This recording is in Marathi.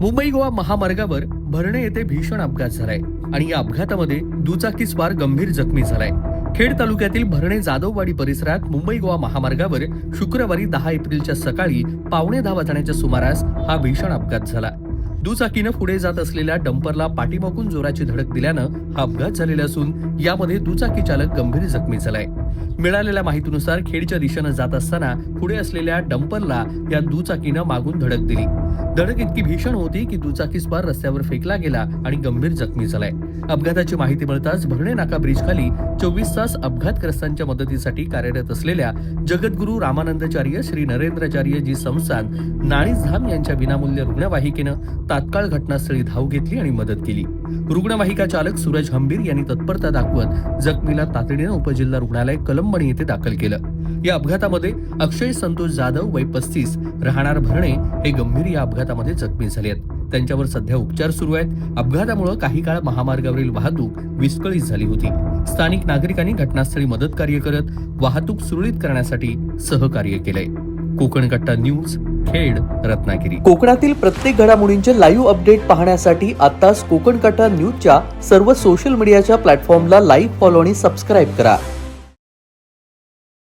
मुंबई गोवा महामार्गावर भरणे येथे भीषण अपघात झालाय आणि या अपघातामध्ये दुचाकीस्वार गंभीर जखमी झालाय। खेड तालुक्यातील भरणे जाधववाडी परिसरात मुंबई गोवा महामार्गावर शुक्रवारी 10 एप्रिलच्या सकाळी 9:15 वाजण्याच्या सुमारास हा भीषण अपघात झाला। दुचाकीनं पुढे जात असलेल्या डंपरला पाठीमागून जोराची धडक दिल्यानं हा अपघात झालेला असून यामध्ये दुचाकी चालक गंभीर जखमी झालाय। मिळालेल्या माहितीनुसार खेडच्या दिशेनं जात असताना पुढे असलेल्या डंपरला या दुचाकीनं मागून धडक दिली। धडक इतकी भीषण होती की दुचाकीस्वार रस्त्यावर फेकला गेला आणि गंभीर जखमी झालाय। अपघाताची माहिती मिळताच भरणे नाका ब्रिज खाली 24 तास अपघातग्रस्तांच्या मदतीसाठी कार्यरत असलेल्या जगद्गुरू रामानंदाचार्य श्री नरेंद्राचार्य जी संस्थान नाणीजधाम यांच्या विनामूल्य रुग्णवाहिकेनं तात्काळ घटनास्थळी धाव घेतली आणि मदत केली। रुग्णवाहिका चालक सूरज हंबीर यांनी तत्परता दाखवत जखमीला तातडीनं उपजिल्हा रुग्णालय कलंबणी येथे दाखल केलं। या अपघातामध्ये अक्षय संतोष जाधव वय 35 राहणार भरणे हे गंभीर या अपघातामध्ये जखमी झाले आहेत। त्यांच्यावर सध्या उपचार सुरू आहेत। अपघातामुळे काही काळ महामार्गावरील वाहतूक विस्कळीत झाली होती। स्थानिक नागरिकांनी घटनास्थळी मदत कार्य करत वाहतूक सुरळीत करण्यासाठी सहकार्य केलंय। कोकण कट्टा न्यूज, खेड, रत्नागिरी। कोकणातील प्रत्येक घडामोडींचे लाईव्ह अपडेट पाहण्यासाठी आताच कोकण कट्टा न्यूजच्या सर्व सोशल मीडियाच्या प्लॅटफॉर्मला लाईक, फॉलो आणि सबस्क्राईब करा।